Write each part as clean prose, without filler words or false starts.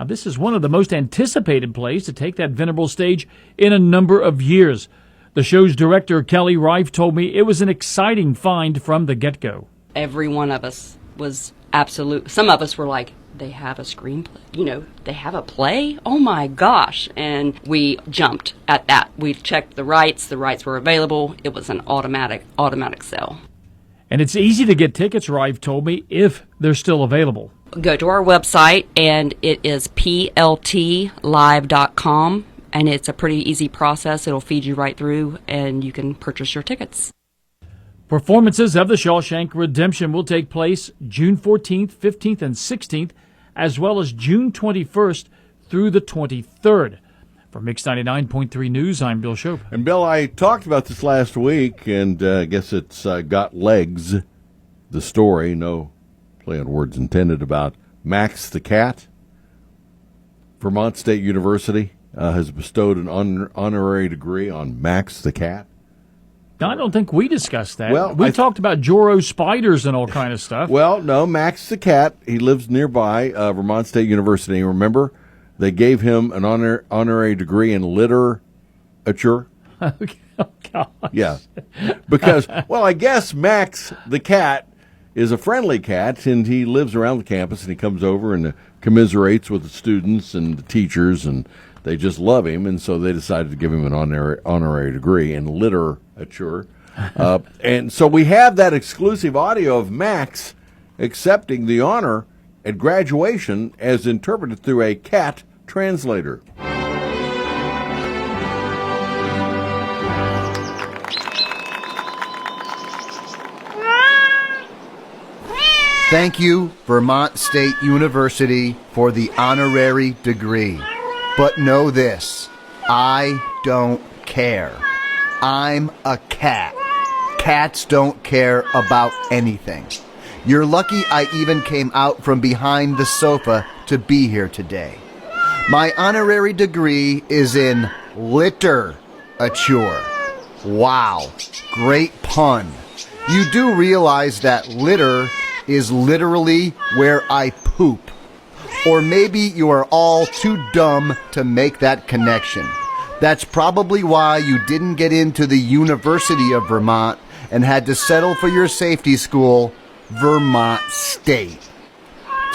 Now, this is one of the most anticipated plays to take that venerable stage in a number of years. The show's director, Kelly Reif, told me it was an exciting find from the get-go. Every one of us was absolute. Some of us were like, they have a screenplay. They have a play? Oh my gosh. And we jumped at that. We checked the rights. The rights were available. It was an automatic sale. And it's easy to get tickets, Reif told me, if they're still available. Go to our website, and it is pltlive.com. And it's a pretty easy process. It'll feed you right through, and you can purchase your tickets. Performances of The Shawshank Redemption will take place June 14th, 15th, and 16th, as well as June 21st through the 23rd. For Mix 99.3 News, I'm Bill Shope. And, Bill, I talked about this last week, and I guess it's got legs, the story. No play on words intended about Max the cat. Vermont State University has bestowed an honorary degree on Max the cat. I don't think we discussed that. Well, we talked about Joro spiders and all kind of stuff. Well, no, Max the cat, he lives nearby Vermont State University. Remember, they gave him an honorary degree in literature. Oh, gosh. Yeah, because, well, I guess Max the cat is a friendly cat, and he lives around the campus, and he comes over and commiserates with the students and the teachers, and they just love him, and so they decided to give him an honorary degree in literature. And so we have that exclusive audio of Max accepting the honor at graduation as interpreted through a cat translator. Thank you, Vermont State University, for the honorary degree. But know this, I don't care. I'm a cat. Cats don't care about anything. You're lucky I even came out from behind the sofa to be here today. My honorary degree is in literature. Wow, great pun. You do realize that litter is literally where I poop. Or maybe you are all too dumb to make that connection. That's probably why you didn't get into the University of Vermont and had to settle for your safety school, Vermont State.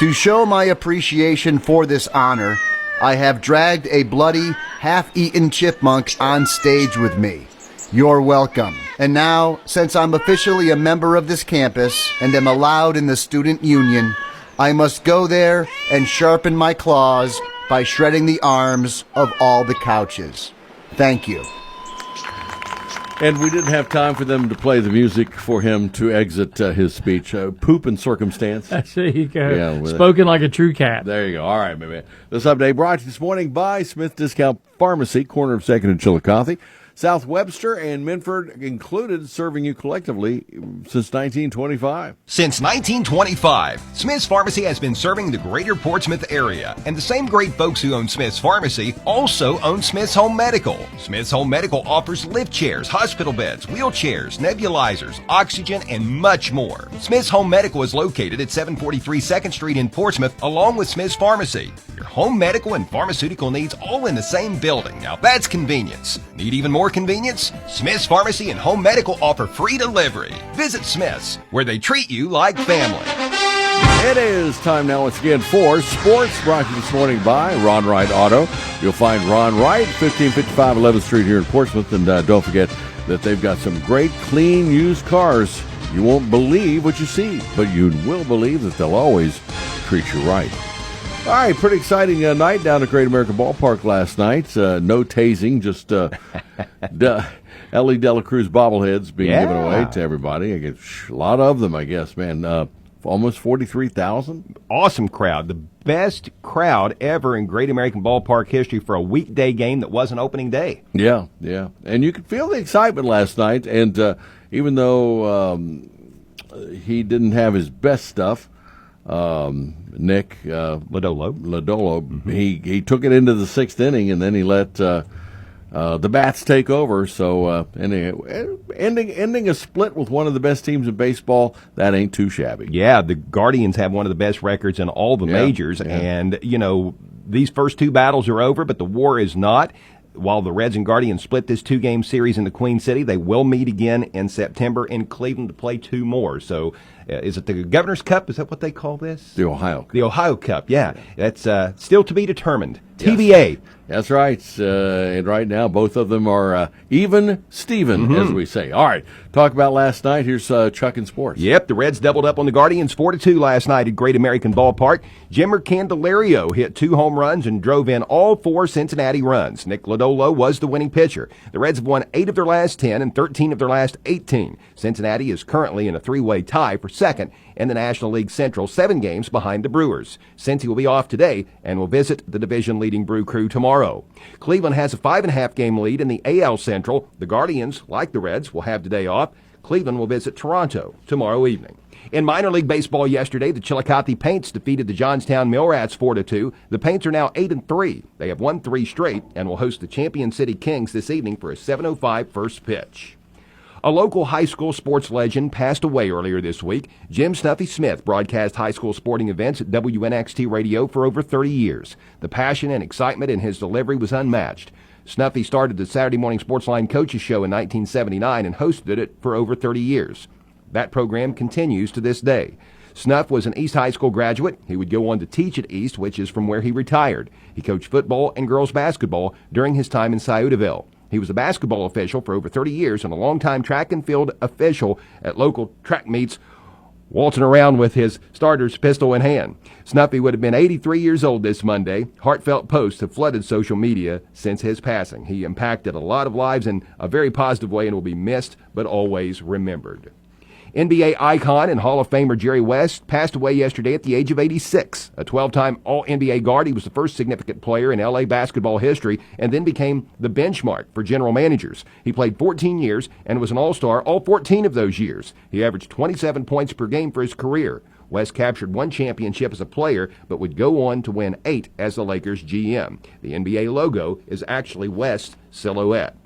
To show my appreciation for this honor, I have dragged a bloody, half-eaten chipmunk on stage with me. You're welcome. And now, since I'm officially a member of this campus and am allowed in the student union, I must go there and sharpen my claws by shredding the arms of all the couches. Thank you. And we didn't have time for them to play the music for him to exit his speech. Poop and circumstance. There you go. Yeah, spoken like a true cat. There you go. All right, baby. This update brought to you this morning by Smith Discount Pharmacy, corner of 2nd and Chillicothe. South Webster and Minford included, serving you collectively since 1925. Since 1925, Smith's Pharmacy has been serving the greater Portsmouth area. And the same great folks who own Smith's Pharmacy also own Smith's Home Medical. Smith's Home Medical offers lift chairs, hospital beds, wheelchairs, nebulizers, oxygen, and much more. Smith's Home Medical is located at 743 2nd Street in Portsmouth, along with Smith's Pharmacy. Your home medical and pharmaceutical needs all in the same building. Now that's convenience. Need even more convenience? Smith's Pharmacy and Home Medical offer free delivery. Visit Smith's, where they treat you like family. It is time now once again for sports, brought to you this morning by Ron Wright Auto. You'll find Ron Wright, 1555 11th Street here in Portsmouth, and don't forget that they've got some great, clean, used cars. You won't believe what you see, but you will believe that they'll always treat you right. All right, pretty exciting night down at Great American Ballpark last night. No tasing, just Ellie Dela Cruz bobbleheads being given away to everybody. I guess a lot of them, I guess, man. Almost 43,000. Awesome crowd. The best crowd ever in Great American Ballpark history for a weekday game that wasn't opening day. Yeah, yeah. And you could feel the excitement last night. And even though he didn't have his best stuff, Nick Lodolo, he took it into the sixth inning, and then he let the bats take over. So ending a split with one of the best teams in baseball, that ain't too shabby. Yeah, the Guardians have one of the best records in all the majors, and these first two battles are over, but the war is not. While the Reds and Guardians split this 2-game series in the Queen City, they will meet again in September in Cleveland to play 2 more. So is it the Governor's Cup? Is that what they call this? The Ohio Cup. The Ohio Cup, yeah. That's still to be determined. TBA. That's right. And right now, both of them are even Steven, as we say. All right. Talk about last night. Here's Chuck in sports. Yep, the Reds doubled up on the Guardians 4-2 last night at Great American Ballpark. Jimmer Candelario hit 2 home runs and drove in all 4 Cincinnati runs. Nick Lodolo was the winning pitcher. The Reds have won 8 of their last 10 and 13 of their last 18. Cincinnati is currently in a 3-way tie for second in the National League Central, 7 games behind the Brewers. Cincy will be off today and will visit the division-leading Brew Crew tomorrow. Cleveland has a 5.5-game lead in the AL Central. The Guardians, like the Reds, will have today off. Cleveland will visit Toronto tomorrow evening. In minor league baseball yesterday, the Chillicothe Paints defeated the Johnstown Millrats 4-2. The Paints are now 8-3. They have won 3 straight and will host the Champion City Kings this evening for a 7:05 first pitch. A local high school sports legend passed away earlier this week. Jim Snuffy Smith broadcast high school sporting events at WNXT Radio for over 30 years. The passion and excitement in his delivery was unmatched. Snuffy started the Saturday Morning Sportsline Coaches Show in 1979 and hosted it for over 30 years. That program continues to this day. Snuff was an East High School graduate. He would go on to teach at East, which is from where he retired. He coached football and girls basketball during his time in Sciotoville. He was a basketball official for over 30 years and a longtime track and field official at local track meets, waltzing around with his starter's pistol in hand. Snuffy would have been 83 years old this Monday. Heartfelt posts have flooded social media since his passing. He impacted a lot of lives in a very positive way and will be missed, but always remembered. NBA icon and Hall of Famer Jerry West passed away yesterday at the age of 86. A 12-time All-NBA guard, he was the first significant player in LA basketball history and then became the benchmark for general managers. He played 14 years and was an All-Star all 14 of those years. He averaged 27 points per game for his career. West captured 1 championship as a player, but would go on to win 8 as the Lakers GM. The NBA logo is actually West's silhouette.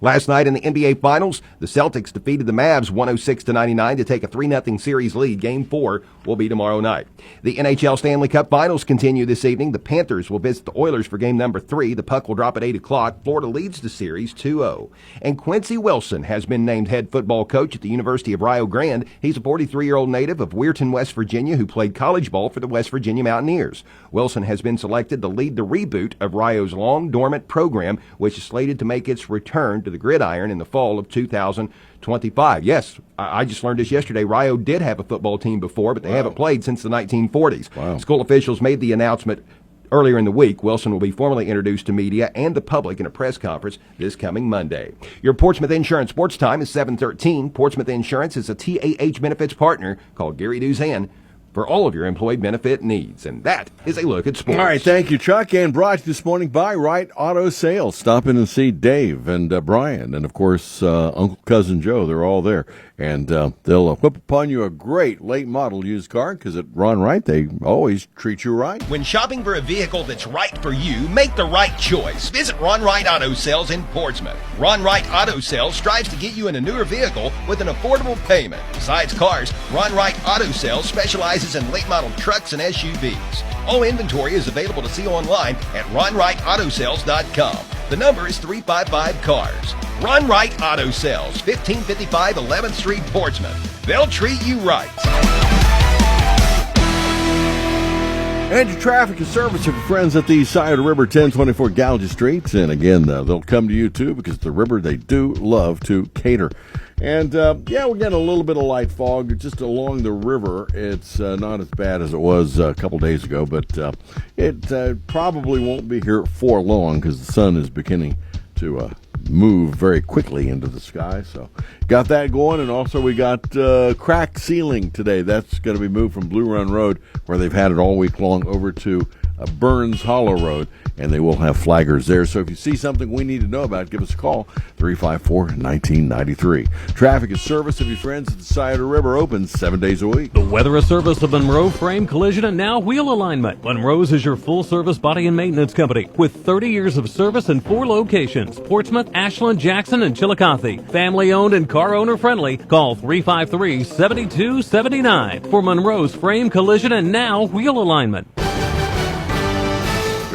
Last night in the NBA Finals, the Celtics defeated the Mavs 106-99 to take a 3-0 series lead. Game 4 will be tomorrow night. The NHL Stanley Cup Finals continue this evening. The Panthers will visit the Oilers for game number 3. The puck will drop at 8 o'clock. Florida leads the series 2-0. And Quincy Wilson has been named head football coach at the University of Rio Grande. He's a 43-year-old native of Weirton, West Virginia, who played college ball for the West Virginia Mountaineers. Wilson has been selected to lead the reboot of Rio's long dormant program, which is slated to make its return to the gridiron in the fall of 2025. Yes, I just learned this yesterday. Rio did have a football team before, but they haven't played since the 1940s. Wow. School officials made the announcement earlier in the week. Wilson will be formally introduced to media and the public in a press conference this coming Monday. Your Portsmouth Insurance Sports Time is 7:13. Portsmouth Insurance is a TAH benefits partner. Call Gary Duzan for all of your employee benefit needs. And that is a look at sports. All right, thank you, Chuck. And brought to you this morning by Wright Auto Sales. Stop in and see Dave and Brian and, of course, Uncle Cousin Joe. They're all there. And they'll whip upon you a great late model used car because at Ron Wright, they always treat you right. When shopping for a vehicle that's right for you, make the right choice. Visit Ron Wright Auto Sales in Portsmouth. Ron Wright Auto Sales strives to get you in a newer vehicle with an affordable payment. Besides cars, Ron Wright Auto Sales specializes in late model trucks and SUVs. All inventory is available to see online at ronwrightautosales.com. The number is 355-CARS. Ron Wright Auto Sales, 1555 11th Street, Portsmouth. They'll treat you right. And your traffic and service of your friends at the side of the river, 1024 Gouge Street. And again, they'll come to you too because the river, they do love to cater. And yeah, we're getting a little bit of light fog just along the river. It's not as bad as it was a couple days ago, but it probably won't be here for long because the sun is beginning to move very quickly into the sky. So got that going. And also we got cracked ceiling today. That's going to be moved from Blue Run Road, where they've had it all week long, over to Burns Hollow Road, and they will have flaggers there. So if you see something we need to know about, give us a call, 354-1993. Traffic and service of your friends at the side of the river, opens 7 days a week. The weather is service of Monroe Frame Collision and now Wheel Alignment. Monroe's is your full-service body and maintenance company with 30 years of service in 4 locations: Portsmouth, Ashland, Jackson, and Chillicothe. Family-owned and car owner-friendly. Call 353-7279 for Monroe's Frame Collision and now Wheel Alignment.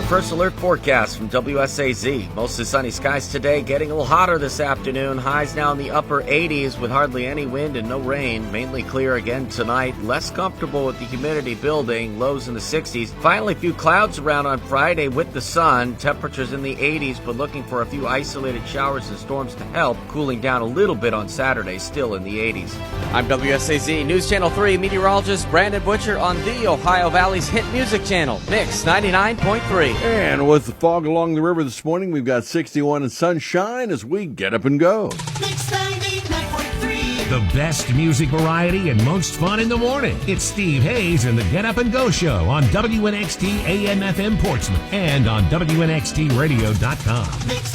first alert forecast from WSAZ. Mostly sunny skies today, getting a little hotter this afternoon. Highs now in the upper 80s with hardly any wind and no rain. Mainly clear again tonight. Less comfortable with the humidity building. Lows in the 60s. Finally, a few clouds around on Friday with the sun. Temperatures in the 80s, but looking for a few isolated showers and storms to help. Cooling down a little bit on Saturday, still in the 80s. I'm WSAZ News Channel 3 meteorologist Brandon Butcher on the Ohio Valley's hit music channel, Mix 99.3. And with the fog along the river this morning, we've got 61 and sunshine as we get up and go. Mix 99.3. The best music variety and most fun in the morning. It's Steve Hayes and the Get Up and Go Show on WNXT AM/FM Portsmouth and on WNXTradio.com.